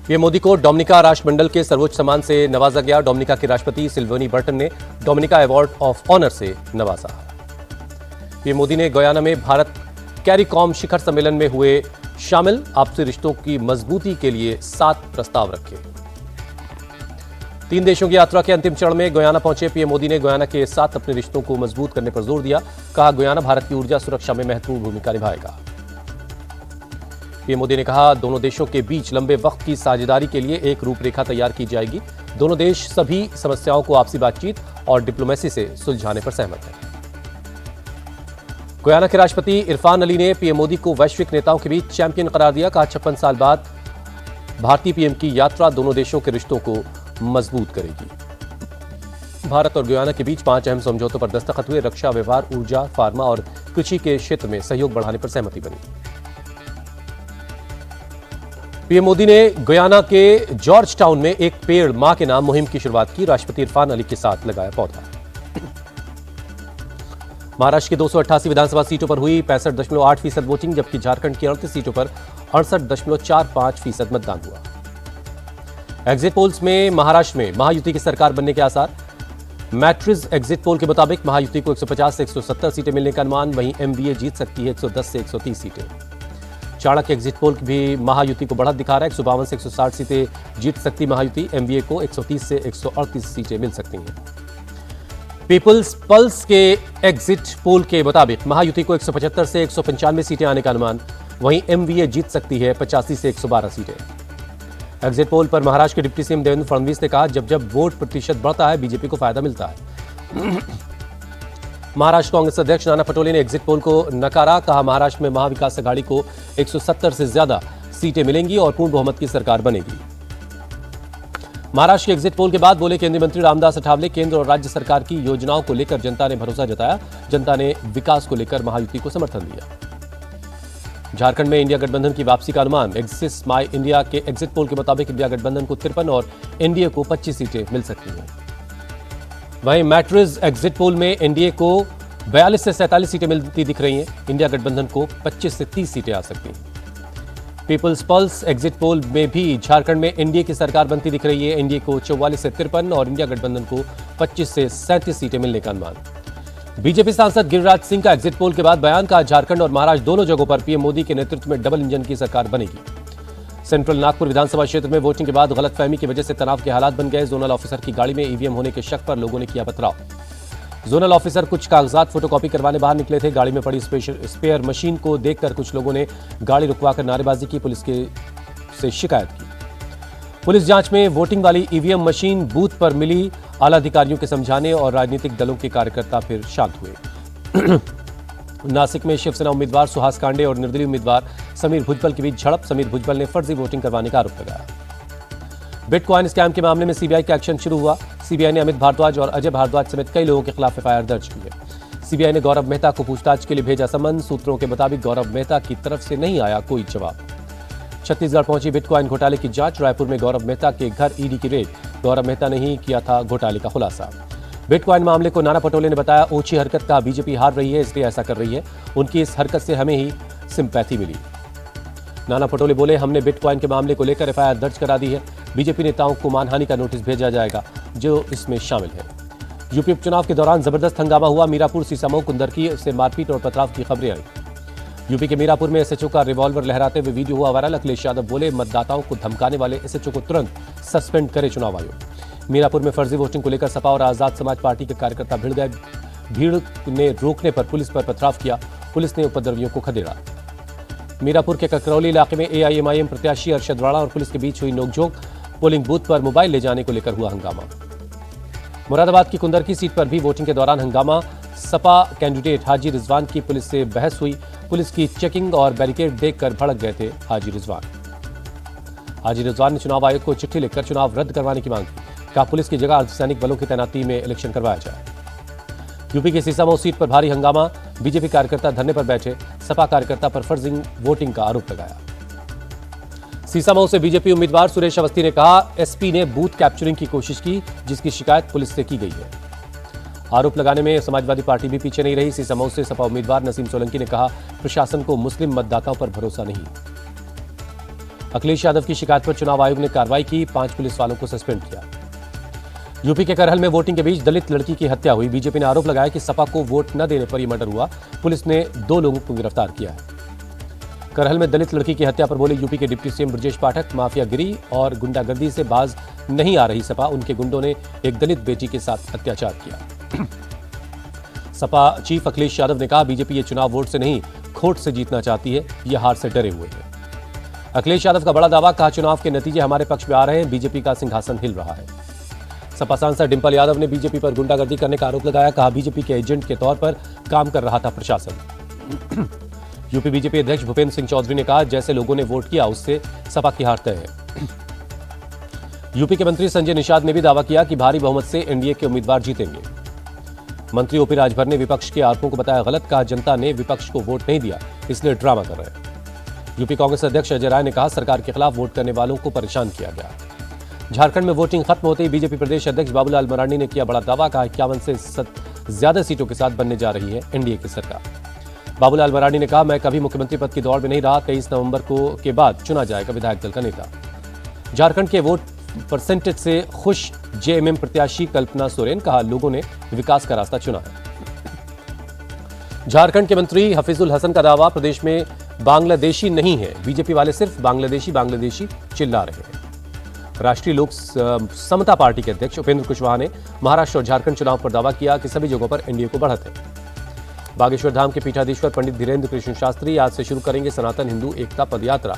PM Modi को Dominica राष्ट्रमंडल के सर्वोच्च सम्मान से नवाजा गया। डोमिनिका के राष्ट्रपति सिल्वेनी बर्टन ने डोमिनिका अवार्ड ऑफ ऑनर से नवाजा। पीएम मोदी ने गयाना में भारत कैरिकॉम शिखर सम्मेलन में हुए शामिल। आपसी रिश्तों की मजबूती के लिए 7 प्रस्ताव रखे। 3 देशों की यात्रा के अंतिम चरण में गयाना पहुंचे पीएम मोदी ने गयाना के साथ अपने रिश्तों को मजबूत करने पर जोर दिया। कहा, गयाना भारत की ऊर्जा सुरक्षा में महत्वपूर्ण भूमिका निभाएगा। पीएम मोदी ने कहा, दोनों देशों के बीच लंबे वक्त की साझेदारी के लिए एक रूपरेखा तैयार की जाएगी। दोनों देश सभी समस्याओं को आपसी बातचीत और डिप्लोमेसी से सुलझाने पर सहमत हैं। गयाना के राष्ट्रपति इरफान अली ने पीएम मोदी को वैश्विक नेताओं के बीच चैंपियन करार दिया। कहा, 56 साल बाद भारतीय पीएम की यात्रा दोनों देशों के रिश्तों को मजबूत करेगी। भारत और गयाना के बीच 5 अहम समझौतों पर दस्तखत हुए। रक्षा, व्यवहार, ऊर्जा, फार्मा और कृषि के क्षेत्र में सहयोग बढ़ाने पर सहमति बनी। पीएम मोदी ने गयाना के जॉर्ज टाउन में एक पेड़ मां के नाम मुहिम की शुरुआत की। राष्ट्रपति इरफान अली के साथ लगाया पौधा। महाराष्ट्र की 288 विधानसभा सीटों पर हुई 65.8% वोटिंग, जबकि झारखंड की 38 सीटों पर 68.45% मतदान हुआ। एग्जिट पोल्स में महाराष्ट्र में महायुति की सरकार बनने के आसार। मैट्रिज एग्जिट पोल के मुताबिक महायुति को 150 से 170 सीटें मिलने का अनुमान। वहीं एमवीए जीत सकती है 110 से 130 सीटें। चाणक्य एग्जिट पोल भी महायुति को बढ़त दिखा रहा है। 152 से 160 सीटें जीत सकती महायुति। एमवीए को 130 से 138 सीटें मिल सकती हैं। पीपल्स पल्स के एग्जिट पोल के मुताबिक महायुति को 175 से 195 सीटें आने का अनुमान। वहीं एमवीए जीत सकती है 85 से 112 सीटें। एग्जिट पोल पर महाराष्ट्र के डिप्टी सीएम देवेंद्र फडणवीस ने कहा, जब जब वोट प्रतिशत बढ़ता है बीजेपी को फायदा मिलता है। महाराष्ट्र कांग्रेस अध्यक्ष नाना पटोले ने एग्जिट पोल को नकारा। कहा, महाराष्ट्र में महाविकास अघाड़ी को 170 से ज्यादा सीटें मिलेंगी और पूर्ण बहुमत की सरकार बनेगी। महाराष्ट्र के एग्जिट पोल के बाद बोले केंद्रीय मंत्री रामदास अठावले, केंद्र और राज्य सरकार की योजनाओं को लेकर जनता ने भरोसा जताया। जनता ने विकास को लेकर महायुति को समर्थन दिया। झारखंड में इंडिया गठबंधन की वापसी का अनुमान। एक्सिस माई इंडिया के एग्जिट पोल के मुताबिक इंडिया गठबंधन को 53 और एनडीए को 25 सीटें मिल सकती हैं। वहीं मैट्रिज एग्जिट पोल में एनडीए को 42 से 47 सीटें मिलती दिख रही हैं। इंडिया गठबंधन को 25 से 30 सीटें आ सकती हैं। पीपल्स पल्स एग्जिट पोल में भी झारखंड में एनडीए की सरकार बनती दिख रही है। एनडीए को 44 से 53 और इंडिया गठबंधन को 25 से 37 सीटें मिलने का अनुमान। बीजेपी सांसद गिरिराज सिंह का एग्जिट पोल के बाद बयान। का झारखंड और महाराष्ट्र दोनों जगहों पर पीएम मोदी के नेतृत्व में डबल इंजन की सरकार बनेगी। सेंट्रल नागपुर विधानसभा क्षेत्र में वोटिंग के बाद गलतफहमी की वजह से तनाव के हालात बन गए। जोनल ऑफिसर की गाड़ी में ईवीएम होने के शक पर लोगों ने किया पथराव। जोनल ऑफिसर कुछ कागजात फोटोकॉपी करवाने बाहर निकले थे। गाड़ी में पड़ी स्पेयर मशीन को देखकर कुछ लोगों ने गाड़ी रुकवाकर नारेबाजी की। पुलिस से शिकायत की। पुलिस जांच में वोटिंग वाली ईवीएम मशीन बूथ पर मिली। आला अधिकारियों के समझाने और राजनीतिक दलों के कार्यकर्ता फिर शांत हुए। नासिक में शिवसेना उम्मीदवार सुहास कांडे और निर्दलीय उम्मीदवार समीर भुजबल के बीच झड़प। समीर भुजबल ने फर्जी वोटिंग करवाने का आरोप लगाया। बिटकॉइन स्कैम के मामले में सीबीआई का एक्शन शुरू हुआ। सीबीआई ने अमित भारद्वाज और अजय भारद्वाज समेत कई लोगों के खिलाफ एफआईआर दर्ज की है। सीबीआई ने गौरव मेहता को पूछताछ के लिए भेजा समन। सूत्रों के मुताबिक गौरव मेहता की तरफ से नहीं आया कोई जवाब। छत्तीसगढ़ पहुंची बिटकॉइन घोटाले की जांच। रायपुर में गौरव मेहता के घर ईडी की रेड। गौरव मेहता ने ही किया था घोटाले का खुलासा। बिटकॉइन मामले को नाना पटोले ने बताया ओछी हरकत। का बीजेपी हार रही है इसलिए ऐसा कर रही है। उनकी इस हरकत से हमें ही सिंपैथी मिली। नाना पटोले बोले, हमने बिटकॉइन के मामले को लेकर एफआईआर दर्ज करा दी है। बीजेपी नेताओं को मानहानि का नोटिस भेजा जाएगा जो इसमें शामिल है। यूपी उपचुनाव के दौरान जबरदस्त हंगामा हुआ। मीरापुर, सीसामऊ, कुंदरकी से मारपीट और पथराव की खबरें आई। यूपी के मीरापुर में एसएचओ का रिवॉल्वर लहराते हुए वीडियो हुआ वायरल। अखिलेश यादव बोले, मतदाताओं को धमकाने वाले एसएचओ को तुरंत सस्पेंड करे चुनाव आयोग। मीरापुर में फर्जी वोटिंग को लेकर सपा और आजाद समाज पार्टी के कार्यकर्ता भिड़ गए। भीड़ ने रोकने पर पुलिस पर पथराव किया। पुलिस ने उपद्रवियों को खदेड़ा। मीरापुर के ककरौली इलाके में एआईएमआईएम प्रत्याशी अरशद राणा और पुलिस के बीच हुई नोकझोंक। पोलिंग बूथ पर मोबाइल ले जाने को लेकर हुआ हंगामा। मुरादाबाद की कुंदरकी सीट पर भी वोटिंग के दौरान हंगामा। सपा कैंडिडेट हाजी रिजवान की पुलिस से बहस हुई। पुलिस की चेकिंग और बैरिकेड देखकर भड़क गए थे हाजी रिजवान। हाजी रिजवान ने चुनाव आयोग को चिट्ठी लिखकर चुनाव रद्द करवाने की मांग की। कहा, पुलिस की जगह अर्धसैनिक बलों की तैनाती में इलेक्शन करवाया जाए। यूपी की सीसामऊ सीट पर भारी हंगामा। बीजेपी कार्यकर्ता धरने पर बैठे। सपा कार्यकर्ता पर फर्जी वोटिंग का आरोप लगाया। सीसामऊ से बीजेपी उम्मीदवार सुरेश अवस्थी ने कहा, एसपी ने बूथ कैप्चरिंग की कोशिश की जिसकी शिकायत पुलिस से की गई है। आरोप लगाने में समाजवादी पार्टी भी पीछे नहीं रही। सीसामऊ से सपा उम्मीदवार नसीम सोलंकी ने कहा, प्रशासन को मुस्लिम मतदाताओं पर भरोसा नहीं। अखिलेश यादव की शिकायत पर चुनाव आयोग ने कार्रवाई की, 5 पुलिस वालों को सस्पेंड किया। यूपी के करहल में वोटिंग के बीच दलित लड़की की हत्या हुई। बीजेपी ने आरोप लगाया कि सपा को वोट न देने पर यह मर्डर हुआ। पुलिस ने 2 लोगों को गिरफ्तार किया है। करहल में दलित लड़की की हत्या पर बोले यूपी के डिप्टी सीएम ब्रजेश पाठक, माफियागिरी और गुंडागर्दी से बाज नहीं आ रही सपा। उनके गुंडों ने एक दलित बेटी के साथ अत्याचार किया। सपा चीफ अखिलेश यादव ने कहा, बीजेपी ये चुनाव वोट से नहीं खोट से जीतना चाहती है, यह हार से डरे हुए हैं। अखिलेश यादव का बड़ा दावा, कहा चुनाव के नतीजे हमारे पक्ष में आ रहे हैं, बीजेपी का सिंहासन हिल रहा है। सपा सांसद डिंपल यादव ने बीजेपी पर गुंडागर्दी करने का आरोप लगाया, कहा बीजेपी के एजेंट के तौर पर काम कर रहा था प्रशासन। यूपी बीजेपी अध्यक्ष भूपेंद्र सिंह चौधरी ने कहा, जैसे लोगों ने वोट किया उससे सपा की हार तय है। यूपी के मंत्री संजय निषाद ने भी दावा किया कि भारी बहुमत से एनडीए के उम्मीदवार जीतेंगे। मंत्री ओपी राजभर ने विपक्ष के आरोपों को बताया गलत, कहा जनता ने विपक्ष को वोट नहीं दिया इसलिए ड्रामा कर रहे हैं। यूपी कांग्रेस अध्यक्ष अजय राय ने कहा, सरकार के खिलाफ वोट करने वालों को परेशान किया गया। झारखंड में वोटिंग खत्म होते ही बीजेपी प्रदेश अध्यक्ष बाबूलाल मरांडी ने किया बड़ा दावा, कहा 51 से ज्यादा सीटों के साथ बनने जा रही है एनडीए की सरकार। बाबूलाल मरांडी ने कहा, मैं कभी मुख्यमंत्री पद की दौड़ में नहीं रहा, 23 नवंबर के बाद चुना जाएगा विधायक दल का नेता। झारखंड के वोट परसेंटेज से खुश जेएमएम प्रत्याशी कल्पना सोरेन, कहा लोगों ने विकास का रास्ता चुना है। झारखंड के मंत्री हफीजुल हसन का दावा, प्रदेश में बांग्लादेशी नहीं है, बीजेपी वाले सिर्फ बांग्लादेशी चिल्ला रहे हैं। राष्ट्रीय लोक समता पार्टी के अध्यक्ष उपेंद्र कुशवाहा ने महाराष्ट्र और झारखंड चुनाव पर दावा किया कि सभी जगहों पर एनडीए को बढ़त है। बागेश्वर धाम के पीठाधीश्वर पंडित धीरेन्द्र कृष्ण शास्त्री आज से शुरू करेंगे सनातन हिंदू एकता पदयात्रा।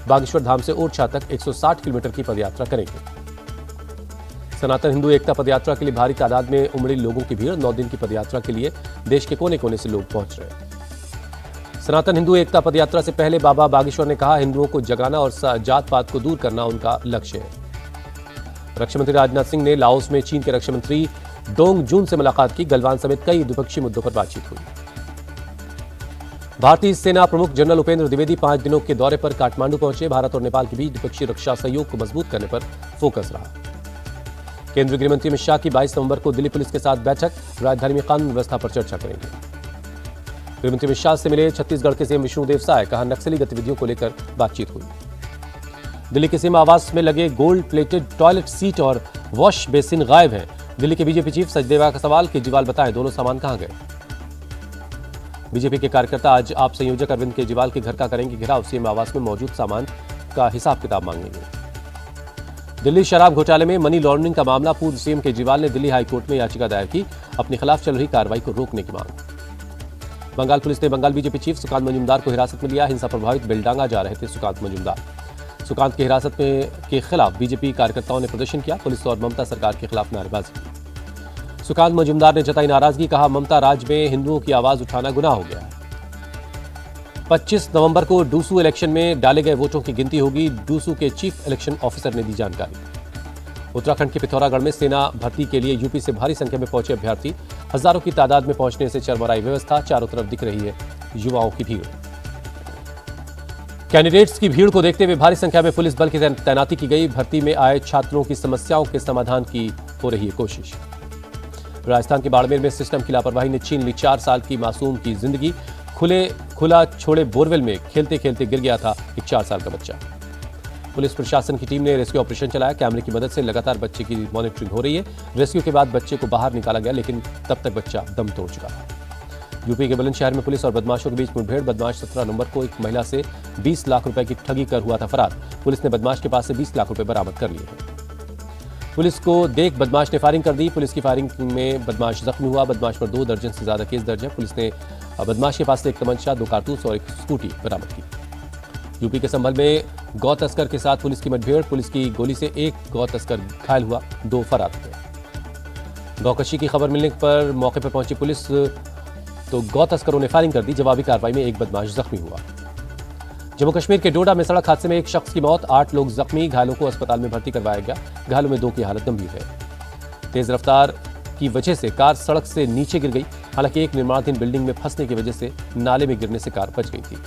बागेश्वर धाम से ओरछा तक 160 किलोमीटर की पदयात्रा करेंगे। सनातन हिंदू एकता पदयात्रा के लिए भारी तादाद में उमड़ी लोगों की भीड़। 9 दिन की पदयात्रा के लिए देश के कोने कोने से लोग पहुंच रहे हैं। सनातन हिंदू एकता पदयात्रा से पहले बाबा बागेश्वर ने कहा, हिंदुओं को जगाना और जात पात को दूर करना उनका लक्ष्य है। रक्षा मंत्री राजनाथ सिंह ने लाओस में चीन के रक्षा मंत्री डोंग जून से मुलाकात की। गलवान समेत कई द्विपक्षीय मुद्दों पर बातचीत हुई। भारतीय सेना प्रमुख जनरल उपेंद्र द्विवेदी 5 दिनों के दौरे पर काठमांडू पहुंचे। भारत और नेपाल के बीच द्विपक्षीय रक्षा सहयोग को मजबूत करने पर फोकस रहा। केंद्रीय गृह मंत्री अमित शाह की 22 नवंबर को दिल्ली पुलिस के साथ बैठक, राजधानी में कानून व्यवस्था पर चर्चा करेंगे। गृहमंत्री अमित शाह से मिले छत्तीसगढ़ के सीएम विष्णुदेव साय, कहा नक्सली गतिविधियों को लेकर बातचीत हुई। दिल्ली के सीएम आवास में लगे गोल्ड प्लेटेड टॉयलेट सीट और वॉश बेसिन गायब हैं। दिल्ली के बीजेपी चीफ सचदेवा का सवाल, केजरीवाल बताएं दोनों सामान कहां गए। बीजेपी के कार्यकर्ता आज आप संयोजक अरविंद केजरीवाल के घर का करेंगे घेराव। सीएम आवास में मौजूद सामान का हिसाब किताब मांगेंगे। दिल्ली शराब घोटाले में मनी लॉन्ड्रिंग का मामला, पूर्व सीएम केजरीवाल ने दिल्ली हाईकोर्ट में याचिका दायर की, अपने खिलाफ चल रही कार्रवाई को रोकने की मांग। बंगाल पुलिस ने बंगाल बीजेपी चीफ सुकांत मजूमदार को हिरासत में लिया। हिंसा प्रभावित बेलडांगा जा रहे थे सुकांत मजूमदार। सुकांत की हिरासत के खिलाफ बीजेपी कार्यकर्ताओं ने प्रदर्शन किया। पुलिस और ममता सरकार के खिलाफ नारेबाजी की। सुकांत मजूमदार ने जताई नाराजगी, कहा ममता राज में हिंदुओं की आवाज उठाना गुनाह हो गया है। 25 नवंबर को डूसू इलेक्शन में डाले गए वोटों की गिनती होगी। डूसू के चीफ इलेक्शन ऑफिसर ने दी जानकारी। उत्तराखंड के पिथौरागढ़ में सेना भर्ती के लिए यूपी से भारी संख्या में पहुंचे अभ्यर्थी। हजारों की तादाद में पहुंचने से चरमराई व्यवस्था, चारों तरफ दिख रही है युवाओं की भीड़। कैंडिडेट्स की भीड़ को देखते हुए भारी संख्या में पुलिस बल की तैनाती की गई। भर्ती में आए छात्रों की समस्याओं के समाधान की हो रही है कोशिश। राजस्थान के बाड़मेर में सिस्टम की लापरवाही ने छीन ली 4 साल की मासूम की जिंदगी। खुला छोड़े बोरवेल में खेलते खेलते गिर गया था एक 4 साल का बच्चा। पुलिस प्रशासन की टीम ने रेस्क्यू ऑपरेशन चलाया। कैमरे की मदद से लगातार बच्चे की मॉनिटरिंग हो रही है। रेस्क्यू के बाद बच्चे को बाहर निकाला गया, लेकिन तब तक बच्चा दम तोड़ चुका था। यूपी के बुलंदशहर में पुलिस और बदमाशों के बीच मुठभेड़। बदमाश 17 नवंबर को एक महिला से 20 लाख रुपए की ठगी कर हुआ था फरार। पुलिस ने बदमाश के पास से 20 लाख रुपए बरामद कर लिए हैं। पुलिस को देख बदमाश ने फायरिंग कर दी। पुलिस की फायरिंग में बदमाश जख्मी हुआ। बदमाश पर 2 दर्जन से ज्यादा केस दर्ज है। पुलिस ने बदमाश के पास से एक तमंचा, 2 कारतूस और एक स्कूटी बरामद की। यूपी के संभल में गौ तस्कर के साथ पुलिस की मुठभेड़। पुलिस की गोली से एक गौ तस्कर घायल हुआ, 2 फरार हुए। गौकशी की खबर मिलने पर मौके पर पहुंची पुलिस तो गौ तस्करों ने फायरिंग कर दी। जवाबी कार्रवाई में एक बदमाश जख्मी हुआ। जम्मू कश्मीर के डोडा में सड़क हादसे में एक शख्स की मौत, 8 लोग जख्मी। घायलों को अस्पताल में भर्ती करवाया गया। घायलों में 2 की हालत गंभीर है। तेज रफ्तार की वजह से कार सड़क से नीचे गिर गई। हालांकि एक निर्माणाधीन बिल्डिंग में फंसने की वजह से नाले में गिरने से कार बच गई थी।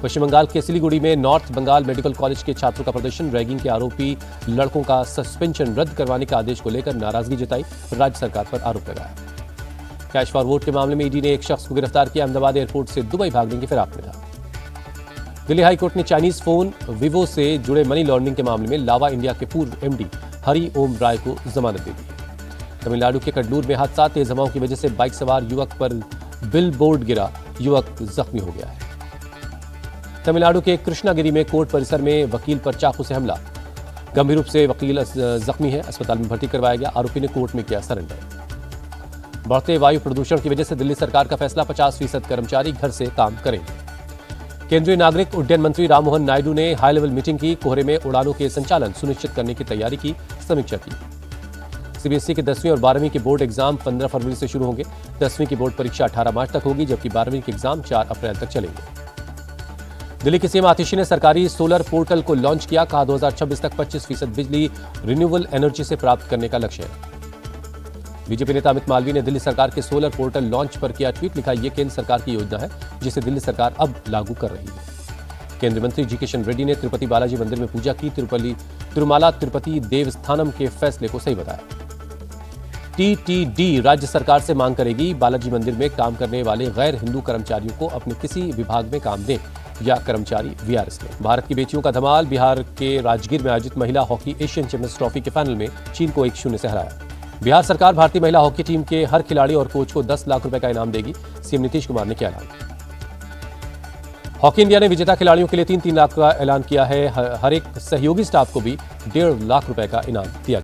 पश्चिम बंगाल के सिलीगुड़ी में नॉर्थ बंगाल मेडिकल कॉलेज के छात्रों का प्रदर्शन। रैगिंग के आरोपी लड़कों का सस्पेंशन रद्द करवाने के आदेश को लेकर नाराजगी जताई। राज्य सरकार पर आरोप लगाया। कैश फॉर वोट के मामले में ईडी ने एक शख्स को गिरफ्तार किया। अहमदाबाद एयरपोर्ट से दुबई भागने की फिराक में था। दिल्ली हाईकोर्ट ने चाइनीज फोन विवो से जुड़े मनी लॉन्ड्रिंग के मामले में लावा इंडिया के पूर्व एमडी हरि ओम राय को जमानत दे दी। तमिलनाडु के कड्डूर में हादसा, तेज हवाओं की वजह से बाइक सवार युवक पर बिल बोर्ड गिरा, युवक जख्मी हो गया है। तमिलनाडु के कृष्णागिरी में कोर्ट परिसर में वकील पर चाकू से हमला, गंभीर रूप से वकील जख्मी है, अस्पताल में भर्ती करवाया गया। आरोपी ने कोर्ट में किया सरेंडर। बढ़ते वायु प्रदूषण की वजह से दिल्ली सरकार का फैसला, 50% कर्मचारी घर से काम करेंगे। केंद्रीय नागरिक उड्डयन मंत्री राममोहन नायडू ने हाई लेवल मीटिंग की, कोहरे में उड़ानों के संचालन सुनिश्चित करने की तैयारी की समीक्षा की। सीबीएसई के 10वीं और 12वीं के बोर्ड एग्जाम 15 फरवरी से शुरू होंगे। 10वीं की बोर्ड परीक्षा 18 मार्च तक होगी, जबकि 12वीं के एग्जाम 4 अप्रैल तक चलेंगे। दिल्ली के सीएम आतिशी ने सरकारी सोलर पोर्टल को लॉन्च किया, कहा 2026 तक 25% बिजली रिन्यूएबल एनर्जी से प्राप्त करने का लक्ष्य है। बीजेपी नेता अमित मालवीय ने दिल्ली सरकार के सोलर पोर्टल लॉन्च पर किया ट्वीट, लिखा ये केंद्र सरकार की योजना है जिसे दिल्ली सरकार अब लागू कर रही है। केंद्रीय मंत्री जी किशन रेड्डी ने तिरुपति बालाजी मंदिर में पूजा की, तिरुमाला तिरुपति देवस्थानम के फैसले को सही बताया। टीटीडी राज्य सरकार से मांग करेगी, बालाजी मंदिर में काम करने वाले गैर हिंदू कर्मचारियों को अपने किसी विभाग में काम दें या कर्मचारी वीआरएस लें। भारत की बेटियों का धमाल, बिहार के राजगीर में आयोजित महिला हॉकी एशियन चैंपियंस ट्रॉफी के फाइनल में चीन को 1-0 से हराया। बिहार सरकार भारतीय महिला हॉकी टीम के हर खिलाड़ी और कोच को 10 लाख रुपए का इनाम देगी, सीएम नीतीश कुमार ने किया ऐलान। हॉकी इंडिया ने विजेता खिलाड़ियों के लिए 3-3 लाख का ऐलान किया है। हर एक सहयोगी स्टाफ को भी 1.5 लाख रुपए का इनाम दिया।